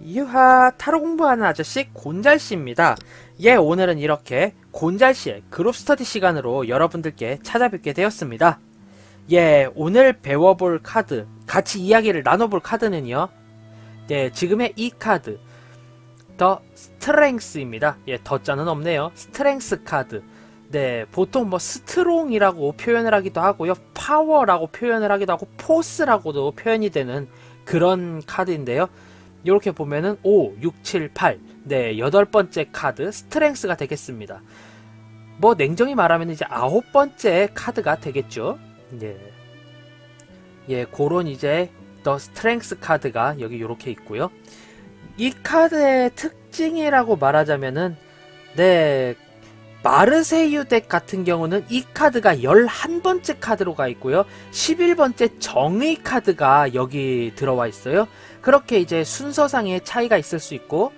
유하, 타로 공부하는 아저씨 곤잘씨입니다. 예, 오늘은 이렇게 곤잘씨의 그룹 스터디 시간으로 여러분들께 찾아뵙게 되었습니다. 예, 오늘 배워볼 카드, 같이 이야기를 나눠볼 카드는요. 네, 지금의 이 카드, 더 스트렝스입니다. 예, 더자는 없네요. 스트렝스 카드. 네, 보통 뭐 스트롱이라고 표현을 하기도 하고요. 파워라고 표현을 하기도 하고 포스라고도 표현이 되는 그런 카드인데요. 이렇게 보면은 5, 6, 7, 8 네, 8번째 카드 스트렝스가 되겠습니다. 뭐 냉정히 말하면 이제 9번째 카드가 되겠죠. 예. 예, 그런 이제 더 스트렝스 카드가 여기 이렇게 있고요. 이 카드의 특징이라고 말하자면은 네, 마르세유 덱 같은 경우는 이 카드가 11번째 카드로 가 있고요. 11번째 정의 카드가 여기 들어와 있어요. 그렇게 이제 순서상의 차이가 있을 수 있고,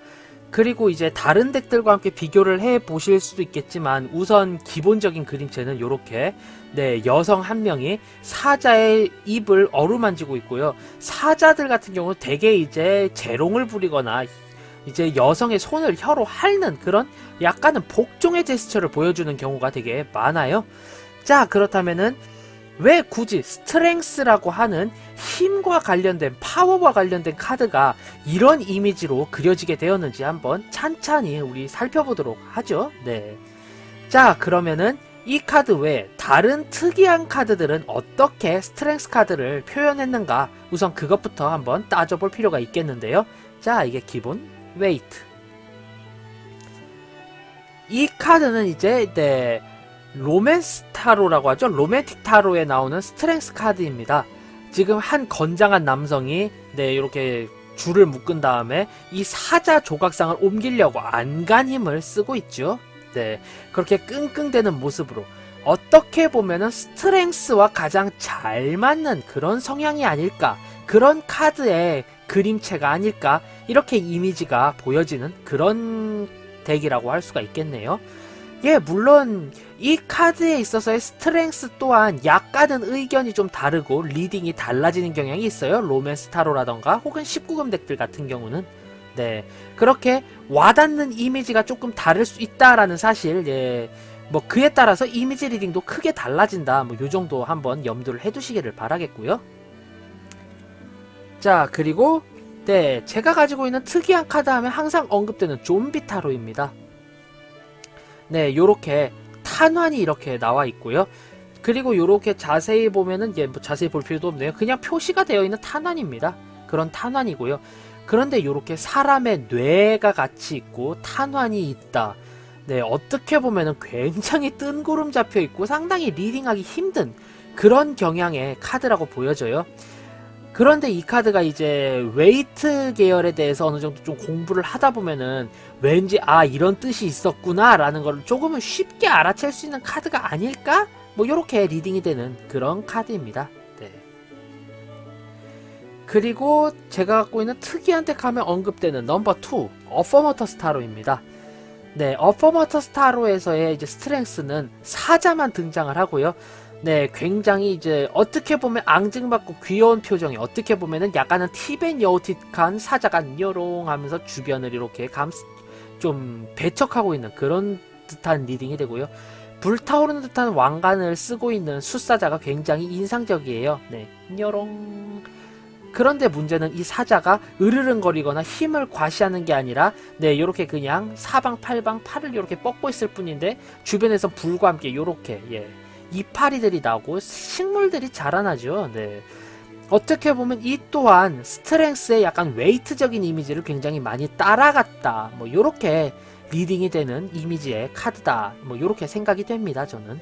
그리고 이제 다른 덱들과 함께 비교를 해 보실 수도 있겠지만, 우선 기본적인 그림체는 이렇게 네, 여성 한 명이 사자의 입을 어루만지고 있고요. 사자들 같은 경우는 대개 이제 재롱을 부리거나 이제 여성의 손을 혀로 핥는 그런 약간은 복종의 제스처를 보여주는 경우가 되게 많아요. 자, 그렇다면은 왜 굳이 스트렝스라고 하는 힘과 관련된, 파워와 관련된 카드가 이런 이미지로 그려지게 되었는지 한번 찬찬히 우리 살펴보도록 하죠. 네. 자, 그러면은 이 카드 외에 다른 특이한 카드들은 어떻게 스트렝스 카드를 표현했는가, 우선 그것부터 한번 따져볼 필요가 있겠는데요. 자, 이게 기본 웨이트. 이 카드는 이제 네, 로맨스 타로라고 하죠. 로맨틱 타로에 나오는 스트렝스 카드입니다. 지금 한 건장한 남성이 네, 이렇게 줄을 묶은 다음에 이 사자 조각상을 옮기려고 안간 힘을 쓰고 있죠. 네, 그렇게 끙끙대는 모습으로 어떻게 보면은 스트렝스와 가장 잘 맞는 그런 성향이 아닐까, 그런 카드의 그림체가 아닐까, 이렇게 이미지가 보여지는 그런 덱이라고 할 수가 있겠네요. 예, 물론 이 카드에 있어서의 스트렝스 또한 약간은 의견이 좀 다르고 리딩이 달라지는 경향이 있어요. 로맨스 타로라던가 혹은 19금 덱들 같은 경우는 네, 그렇게 와닿는 이미지가 조금 다를 수 있다라는 사실, 예, 뭐 그에 따라서 이미지 리딩도 크게 달라진다, 뭐 요정도 한번 염두를 해두시기를 바라겠고요. 자, 그리고 네, 제가 가지고 있는 특이한 카드 하면 항상 언급되는 좀비 타로입니다. 네, 요렇게 탄환이 이렇게 나와 있고요. 그리고 요렇게 자세히 보면은, 예, 뭐 자세히 볼 필요도 없네요. 그냥 표시가 되어 있는 탄환입니다. 그런 탄환이고요. 그런데 요렇게 사람의 뇌가 같이 있고 탄환이 있다. 네, 어떻게 보면은 굉장히 뜬구름 잡혀 있고 상당히 리딩하기 힘든 그런 경향의 카드라고 보여져요. 그런데 이 카드가 이제 웨이트 계열에 대해서 어느 정도 좀 공부를 하다 보면은 왠지 이런 뜻이 있었구나 라는 걸 조금은 쉽게 알아챌 수 있는 카드가 아닐까? 뭐 요렇게 리딩이 되는 그런 카드입니다. 네. 그리고 제가 갖고 있는 특이한 덱 하면 언급되는 넘버 2 어퍼머터스 타로입니다. 네, 어퍼머터스 타로에서의 이제 스트렝스는 사자만 등장을 하고요. 네, 굉장히 이제 어떻게 보면 앙증맞고 귀여운 표정이, 어떻게 보면은 약간은 티벤 여우틱한 사자가 녀롱 하면서 주변을 이렇게 좀 배척하고 있는 그런 듯한 리딩이 되고요. 불타오르는 듯한 왕관을 쓰고 있는 숫사자가 굉장히 인상적이에요. 네, 녀롱. 그런데 문제는 이 사자가 으르릉거리거나 힘을 과시하는 게 아니라 네, 요렇게 그냥 사방팔방 팔을 요렇게 뻗고 있을 뿐인데 주변에서 불과 함께 요렇게, 예, 이파리들이 나오고 식물들이 자라나죠. 네. 어떻게 보면 이 또한 스트렝스의 약간 웨이트적인 이미지를 굉장히 많이 따라갔다, 뭐 요렇게 리딩이 되는 이미지의 카드다, 뭐 요렇게 생각이 됩니다. 저는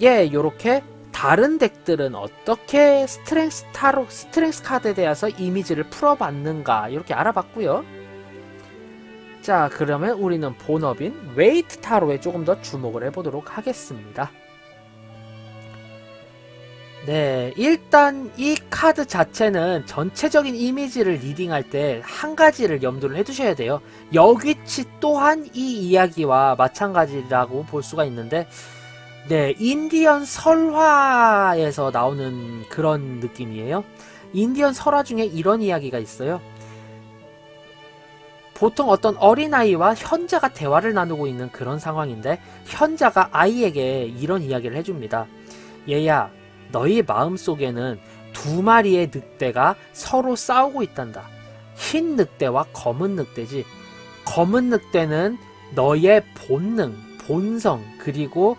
예, 요렇게 다른 덱들은 어떻게 스트렝스 카드에 대해서 이미지를 풀어봤는가 이렇게 알아봤고요. 자, 그러면 우리는 본업인 웨이트 타로에 조금 더 주목을 해보도록 하겠습니다. 네, 일단 이 카드 자체는 전체적인 이미지를 리딩할 때 한 가지를 염두를 해두셔야 돼요. 여귀치 또한 이 이야기와 마찬가지라고 볼 수가 있는데, 네, 인디언 설화에서 나오는 그런 느낌이에요. 인디언 설화 중에 이런 이야기가 있어요. 보통 어떤 어린아이와 현자가 대화를 나누고 있는 그런 상황인데 현자가 아이에게 이런 이야기를 해줍니다. 얘야, 너희 마음속에는 두 마리의 늑대가 서로 싸우고 있단다. 흰 늑대와 검은 늑대지. 검은 늑대는 너의 본능, 본성, 그리고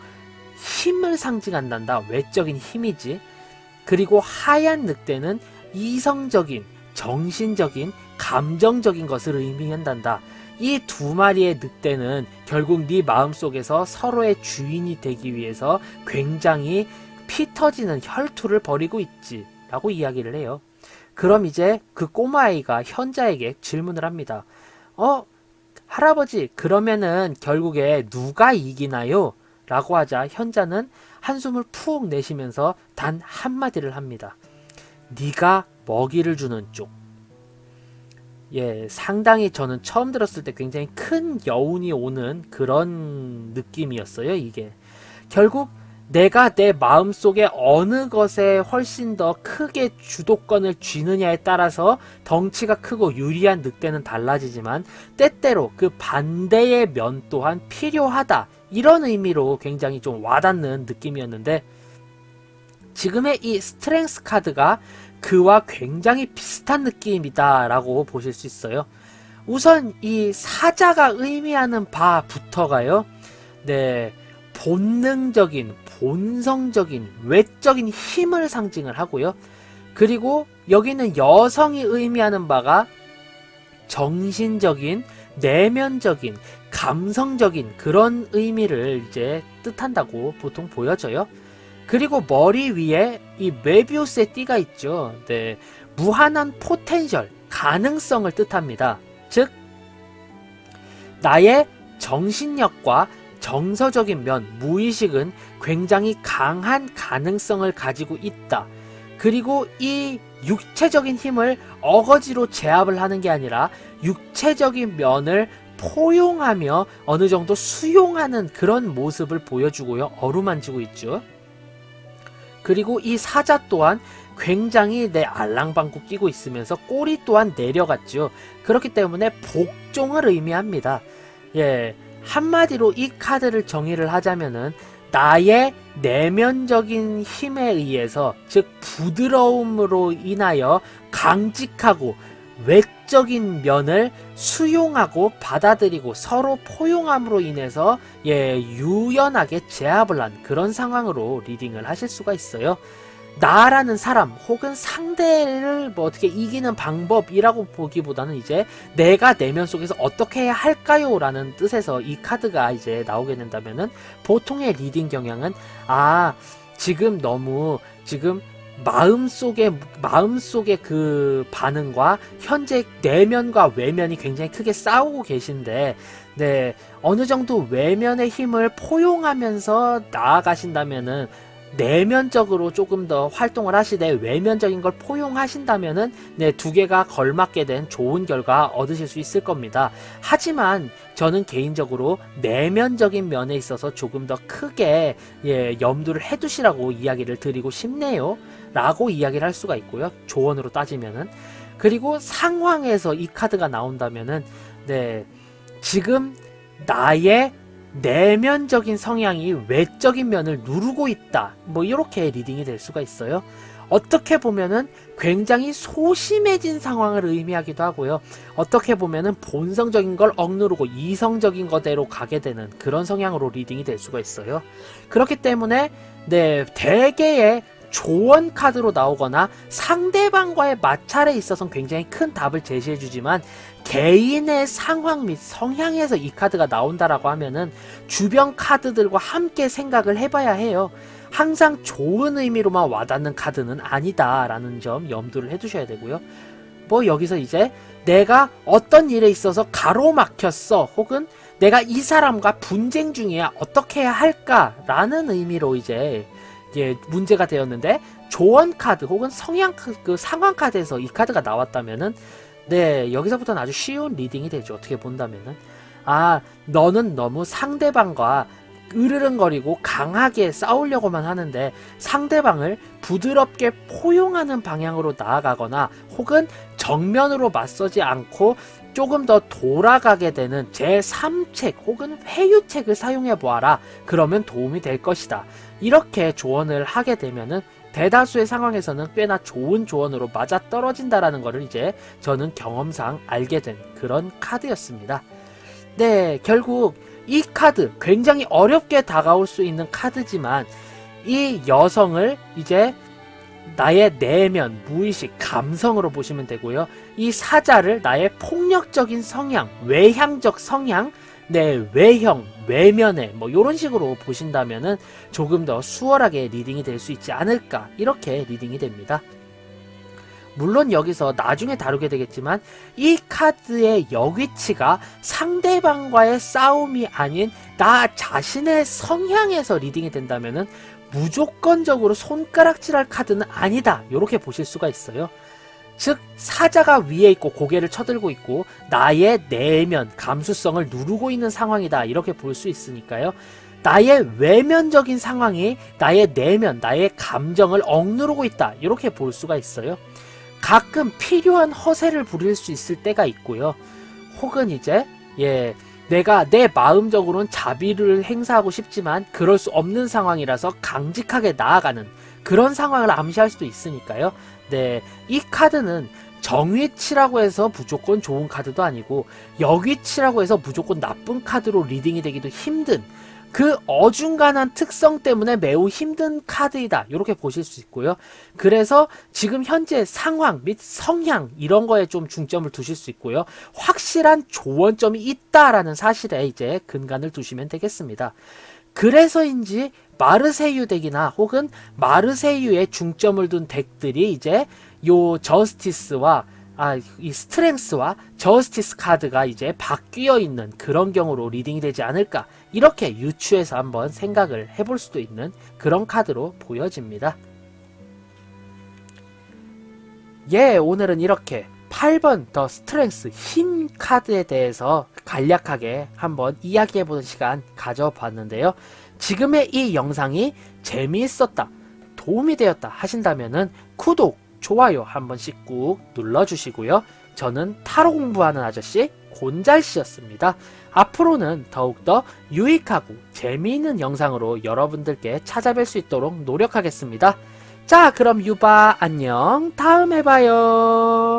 힘을 상징한단다. 외적인 힘이지. 그리고 하얀 늑대는 이성적인, 정신적인, 감정적인 것을 의미한단다. 이 두 마리의 늑대는 결국 네 마음속에서 서로의 주인이 되기 위해서 굉장히 피 터지는 혈투를 벌이고 있지 라고 이야기를 해요. 그럼 이제 그 꼬마아이가 현자에게 질문을 합니다. 할아버지, 그러면은 결국에 누가 이기나요? 라고 하자 현자는 한숨을 푹 내쉬면서 단 한마디를 합니다. 네가 먹이를 주는 쪽. 예, 상당히 저는 처음 들었을 때 굉장히 큰 여운이 오는 그런 느낌이었어요, 이게. 결국 내가 내 마음속에 어느 것에 훨씬 더 크게 주도권을 쥐느냐에 따라서 덩치가 크고 유리한 늑대는 달라지지만 때때로 그 반대의 면 또한 필요하다. 이런 의미로 굉장히 좀 와닿는 느낌이었는데 지금의 이 스트렝스 카드가 그와 굉장히 비슷한 느낌이다 라고 보실 수 있어요. 우선 이 사자가 의미하는 바부터가요. 네, 본능적인, 본성적인, 외적인 힘을 상징을 하고요. 그리고 여기는 여성이 의미하는 바가 정신적인, 내면적인, 감성적인 그런 의미를 이제 뜻한다고 보통 보여져요. 그리고 머리 위에 이 메비우스의 띠가 있죠. 네, 무한한 포텐셜, 가능성을 뜻합니다. 즉, 나의 정신력과 정서적인 면, 무의식은 굉장히 강한 가능성을 가지고 있다. 그리고 이 육체적인 힘을 어거지로 제압을 하는 게 아니라 육체적인 면을 포용하며 어느 정도 수용하는 그런 모습을 보여주고요. 어루만지고 있죠. 그리고 이 사자 또한 굉장히 내 알랑방구 끼고 있으면서 꼬리 또한 내려갔죠. 그렇기 때문에 복종을 의미합니다. 예, 한마디로 이 카드를 정의를 하자면은 나의 내면적인 힘에 의해서, 즉 부드러움으로 인하여 강직하고 외적인 면을 수용하고 받아들이고 서로 포용함으로 인해서 유연하게 제압을 한 그런 상황으로 리딩을 하실 수가 있어요. 나라는 사람 혹은 상대를 뭐 어떻게 이기는 방법이라고 보기보다는 이제 내가 내면 속에서 어떻게 해야 할까요? 라는 뜻에서 이 카드가 이제 나오게 된다면은 보통의 리딩 경향은 지금 너무 마음속의 그 반응과 현재 내면과 외면이 굉장히 크게 싸우고 계신데, 네, 어느 정도 외면의 힘을 포용하면서 나아가신다면은 내면적으로 조금 더 활동을 하시되 외면적인 걸 포용하신다면은 네, 두 개가 걸맞게 된 좋은 결과 얻으실 수 있을 겁니다. 하지만 저는 개인적으로 내면적인 면에 있어서 조금 더 크게 염두를 해두시라고 이야기를 드리고 싶네요 라고 이야기를 할 수가 있고요. 조언으로 따지면은. 그리고 상황에서 이 카드가 나온다면은 네, 지금 나의 내면적인 성향이 외적인 면을 누르고 있다. 뭐 이렇게 리딩이 될 수가 있어요. 어떻게 보면은 굉장히 소심해진 상황을 의미하기도 하고요. 어떻게 보면은 본성적인 걸 억누르고 이성적인 거대로 가게 되는 그런 성향으로 리딩이 될 수가 있어요. 그렇기 때문에 네, 대개의 조언 카드로 나오거나 상대방과의 마찰에 있어서는 굉장히 큰 답을 제시해주지만 개인의 상황 및 성향에서 이 카드가 나온다라고 하면은 주변 카드들과 함께 생각을 해봐야 해요. 항상 좋은 의미로만 와닿는 카드는 아니다라는 점 염두를 해두셔야 되고요. 뭐 여기서 이제 내가 어떤 일에 있어서 가로막혔어, 혹은 내가 이 사람과 분쟁 중이야, 어떻게 해야 할까라는 의미로 이제 문제가 되었는데, 조언 카드 혹은 성향 그 상황 카드에서 이 카드가 나왔다면은 네, 여기서부터는 아주 쉬운 리딩이 되죠. 어떻게 본다면은 너는 너무 상대방과 으르렁거리고 강하게 싸우려고만 하는데 상대방을 부드럽게 포용하는 방향으로 나아가거나 혹은 정면으로 맞서지 않고 조금 더 돌아가게 되는 제3책 혹은 회유책을 사용해 보아라. 그러면 도움이 될 것이다. 이렇게 조언을 하게 되면은 대다수의 상황에서는 꽤나 좋은 조언으로 맞아떨어진다라는 것을 이제 저는 경험상 알게 된 그런 카드였습니다. 네, 결국 이 카드 굉장히 어렵게 다가올 수 있는 카드지만 이 여성을 이제 나의 내면, 무의식, 감성으로 보시면 되고요. 이 사자를 나의 폭력적인 성향, 외향적 성향, 내 외형, 외면에 뭐 이런 식으로 보신다면은 조금 더 수월하게 리딩이 될 수 있지 않을까, 이렇게 리딩이 됩니다. 물론 여기서 나중에 다루게 되겠지만 이 카드의 역위치가 상대방과의 싸움이 아닌 나 자신의 성향에서 리딩이 된다면은 무조건적으로 손가락질할 카드는 아니다, 이렇게 보실 수가 있어요. 즉 사자가 위에 있고 고개를 쳐들고 있고 나의 내면, 감수성을 누르고 있는 상황이다, 이렇게 볼 수 있으니까요. 나의 외면적인 상황이 나의 내면, 나의 감정을 억누르고 있다, 이렇게 볼 수가 있어요. 가끔 필요한 허세를 부릴 수 있을 때가 있고요. 혹은 이제 내가 내 마음적으로는 자비를 행사하고 싶지만 그럴 수 없는 상황이라서 강직하게 나아가는 그런 상황을 암시할 수도 있으니까요. 네, 이 카드는 정위치라고 해서 무조건 좋은 카드도 아니고 역위치라고 해서 무조건 나쁜 카드로 리딩이 되기도 힘든 그 어중간한 특성 때문에 매우 힘든 카드이다, 이렇게 보실 수 있고요. 그래서 지금 현재 상황 및 성향 이런 거에 좀 중점을 두실 수 있고요. 확실한 조언점이 있다라는 사실에 이제 근간을 두시면 되겠습니다. 그래서인지 마르세유 덱이나 혹은 마르세유에 중점을 둔 덱들이 이제 요 저스티스와 이 스트렝스와 저스티스 카드가 이제 바뀌어 있는 그런 경우로 리딩이 되지 않을까, 이렇게 유추해서 한번 생각을 해볼 수도 있는 그런 카드로 보여집니다. 오늘은 이렇게 8번 더 스트렝스 힘 카드에 대해서 간략하게 한번 이야기해보는 시간 가져봤는데요. 지금의 이 영상이 재미있었다, 도움이 되었다 하신다면은 구독, 좋아요 한 번씩 꾹 눌러주시고요. 저는 타로 공부하는 아저씨 곤잘씨였습니다. 앞으로는 더욱더 유익하고 재미있는 영상으로 여러분들께 찾아뵐 수 있도록 노력하겠습니다. 자, 그럼 유바 안녕, 다음에 봐요.